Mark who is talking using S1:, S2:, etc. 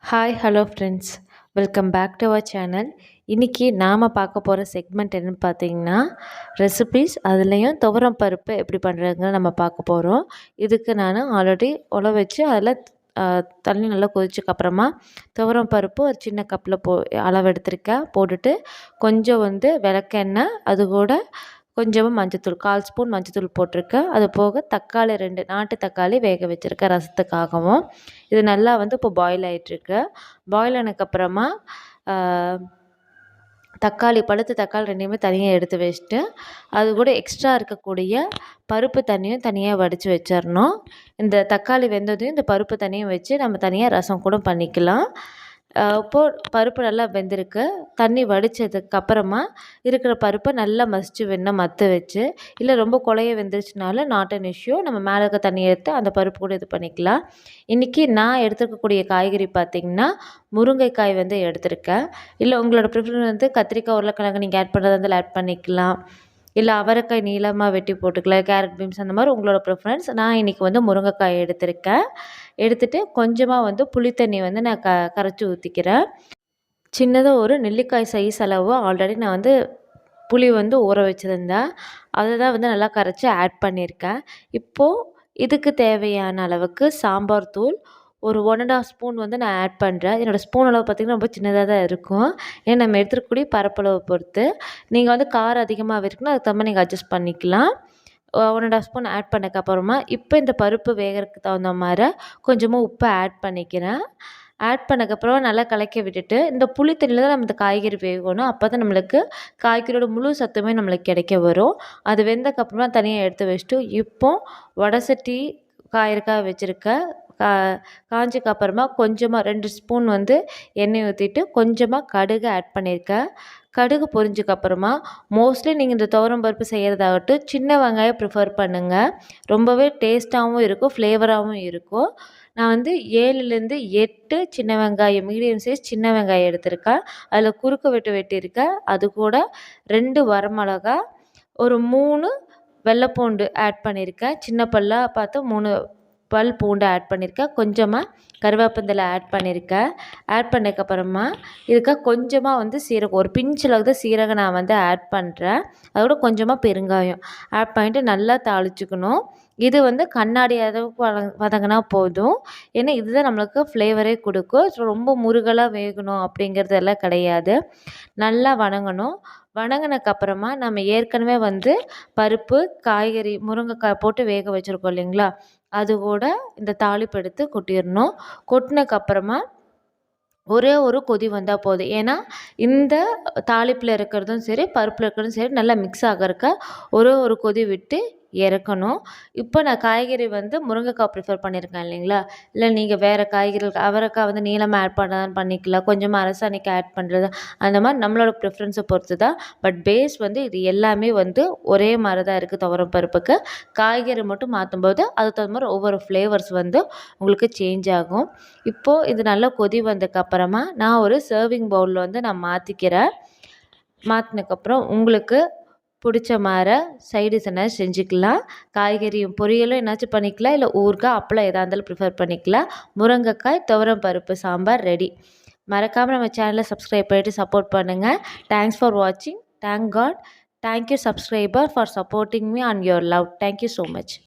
S1: Hi hello friends, welcome back to our channel. இன்றைக்கி நாம் பார்க்க போகிற செக்மெண்ட் என்னென்னு பார்த்தீங்கன்னா ரெசிபீஸ். அதுலேயும் துவரம் பருப்பு எப்படி பண்ணுறதுங்க நம்ம பார்க்க போகிறோம். இதுக்கு நான் ஆல்ரெடி உல வச்சு அதில் தண்ணி நல்லா கொதிச்சக்கப்புறமா துவரம் பருப்பு ஒரு சின்ன கப்பில் அளவு எடுத்திருக்கேன். போட்டுட்டு கொஞ்சம் விளக்கெண்ணெய், அது கூட கொஞ்சமாக மஞ்சத்தூள், 1/4 ஸ்பூன் மஞ்சத்தூள் போட்டிருக்கேன். அது போக தக்காளி 2 நாட்டு தக்காளி வேக வச்சுருக்கேன் ரசத்துக்காகவும். இது நல்லா இப்போ பாயில் ஆகிட்டுருக்கு. பாயில் ஆனதுக்கப்புறமா தக்காளி, பழுத்த தக்காளி 2யுமே தனியாக எடுத்து வச்சுட்டு அது கூட எக்ஸ்ட்ரா இருக்கக்கூடிய பருப்பு தண்ணியும் தனியாக வடித்து வச்சிடணும். இந்த தக்காளி வெந்ததையும் இந்த பருப்பு தண்ணியும் வச்சு நம்ம தனியாக ரசம் கூட பண்ணிக்கலாம். இப்போது பருப்பு நல்லா வெந்திருக்கு. தண்ணி வடித்ததுக்கப்புறமா இருக்கிற பருப்பை நல்லா மசிச்சு வேணால் மற்ற வச்சு, இல்லை ரொம்ப குழைய வெந்துருச்சுனாலும் நாட் அன் இஷ்யூ, நம்ம மேலே இருக்க தண்ணியை எடுத்து அந்த பருப்பு கூட இது பண்ணிக்கலாம். இன்றைக்கி நான் எடுத்துருக்கக்கூடிய காய்கறி பார்த்திங்கன்னா முருங்கைக்காய் எடுத்திருக்கேன். இல்லை உங்களோட ப்ரிஃபரன்ஸ் கத்திரிக்காய், உருளைக்கிழங்கு நீங்கள் ஆட் பண்ணுறதா இருந்தாலும் ஆட் பண்ணிக்கலாம். இல்லை அவரைக்காய் நீளமாக வெட்டி போட்டுக்கலாம், கேரட் பீன்ஸ் அந்த மாதிரி உங்களோட ப்ரிஃபரன்ஸ். நான் இன்றைக்கி முருங்கைக்காய் எடுத்திருக்கேன். எடுத்துகிட்டு கொஞ்சமாக புளித்தண்ணி நான் கரைச்சி ஊற்றிக்கிறேன். சின்னதாக ஒரு நெல்லிக்காய் சைஸ் அளவு ஆல்ரெடி நான் புளி ஊற வச்சுருந்தேன். அதை தான் நல்லா கரைச்சி ஆட் பண்ணியிருக்கேன். இப்போது இதுக்கு தேவையான அளவுக்கு சாம்பார் தூள் ஒரு 1 1/2 ஸ்பூன் நான் ஆட் பண்ணுறேன். என்னோடய ஸ்பூன் அளவு பார்த்திங்கன்னா ரொம்ப சின்னதாக தான் இருக்கும். ஏன்னா நம்ம எடுத்துக்கக்கூடிய பரப்பளவை பொறுத்து. நீங்கள் காரம் அதிகமாக இருக்குன்னா அதுக்கு தகுந்த நீங்கள் அட்ஜஸ்ட் பண்ணிக்கலாம். 1 1/2 ஸ்பூன் ஆட் பண்ணக்கப்புறமா இப்போ இந்த பருப்பு வேகிறதுக்கு தகுந்த மாதிரி கொஞ்சமாக உப்பை ஆட் பண்ணிக்கிறேன். ஆட் பண்ணக்கப்புறம் நல்லா கலக்கி விட்டுட்டு இந்த புளி தண்ணியில் தான் நம்ம இந்த காய்கறி வேகணும். அப்போ தான் நம்மளுக்கு காய்கறியோட முழு சத்துமே நம்மளுக்கு கிடைக்க வரும். அது வெந்தக்கப்புறமா தனியாக எடுத்து வச்சுட்டு இப்போ வடை சட்டி காய்கறிக்காக வச்சுருக்கேன். காஞ்சதுக்கு அப்புறமா கொஞ்சமாக 2 ஸ்பூன் எண்ணெய் ஊற்றிட்டு கொஞ்சமாக கடுகு ஆட் பண்ணியிருக்கேன். கடுகு பொரிஞ்சதுக்கப்புறமா மோஸ்ட்லி நீங்கள் இந்த துவரம் பருப்பு செய்கிறதாகட்டும் சின்ன வெங்காயம் ப்ரிஃபர் பண்ணுங்கள். ரொம்பவே டேஸ்ட்டாகவும் இருக்கும், ஃப்ளேவராகவும் இருக்கும். நான் 7லேருந்து 8 சின்ன வெங்காயம், மீடியம் சைஸ் சின்ன வெங்காயம் எடுத்திருக்கேன். அதில் குறுக்கு வெட்டியிருக்கேன். அது கூட 2 வரமிளகா, ஒரு 3 வெள்ளைப்பூண்டு ஆட் பண்ணியிருக்கேன். சின்ன பல்லாக பார்த்து 3 பல் பூண்டு ஆட் பண்ணியிருக்கேன். கொஞ்சமாக கருவேப்பந்தலை ஆட் பண்ணியிருக்கேன். ஆட் பண்ணதுக்கப்புறமா இதுக்காக கொஞ்சமாக சீரகம், ஒரு பிஞ்சில் சீரகம் நான் ஆட் பண்ணுறேன். அதோட கொஞ்சமாக பெருங்காயம் ஆட் பண்ணிவிட்டு நல்லா தாளிச்சுக்கணும். இது கண்ணாடி அளவுக்கு வதங்கினா போதும். ஏன்னா இதுதான் நம்மளுக்கு ஃப்ளேவரே கொடுக்கும். ரொம்ப முருகலாக வேகணும் அப்படிங்கிறதெல்லாம் கிடையாது. நல்லா வதங்கணும். வதங்கினதுக்கப்புறமா நம்ம ஏற்கனவே பருப்பு, காய்கறி, முருங்கைக்காய் போட்டு வேக வச்சுருக்கோம் இல்லைங்களா, அது கூட இந்த தாளிப்பு எடுத்து கொட்டிடணும். கொட்டினதுக்கப்புறமா ஒரே ஒரு கொதி வந்தால் போதும். ஏன்னா இந்த தாளிப்பில் இருக்கிறதும் சரி பருப்பில் இருக்கிறதும் சரி நல்லா மிக்ஸ் ஆகிறக்க ஒரு கொதி விட்டு இறக்கணும். இப்போ நான் காய்கறி முருங்கைக்காய் ப்ரிஃபர் பண்ணியிருக்கேன் இல்லைங்களா, இல்லை நீங்கள் வேறு காய்கறிகள் அவரைக்காய் நீளமாக ஆட் பண்ணாதான் பண்ணிக்கலாம், கொஞ்சமாக அரசாணிக்காய் ஆட் பண்ணுறது, அந்த மாதிரி நம்மளோட ப்ரிஃபரன்ஸை பொறுத்து தான். பட் பேஸ் இது எல்லாமே ஒரே மாதிரி தான் இருக்குது. துவரம் பருப்புக்கு காய்கறி மட்டும் மாற்றும்போது அதுக்கு தகுந்த மாதிரி ஒவ்வொரு ஃப்ளேவர்ஸ் உங்களுக்கு சேஞ்ச் ஆகும். இப்போது இது நல்லா கொதி வந்ததுக்கப்புறமா நான் ஒரு சர்விங் பவுலில் நான் மாற்றிக்கிறேன். மாற்றினதுக்கப்புறம் உங்களுக்கு பிடிச்ச மாதிரி சைடிஷ் என்ன செஞ்சுக்கலாம். காய்கறியும் பொரியலும் என்னாச்சும் பண்ணிக்கலாம், இல்லை ஊறுகாய், அப்பளம் எதாக இருந்தாலும் ப்ரிஃபர் பண்ணிக்கலாம். முருங்கைக்காய் துவரம் பருப்பு சாம்பார் ரெடி. மறக்காமல் நம்ம சேனலை சப்ஸ்கிரைப் பண்ணிவிட்டு சப்போர்ட் பண்ணுங்கள். தேங்க்ஸ் ஃபார் வாட்சிங். Thank God. Thank you subscriber for supporting me and your love. Thank you so much.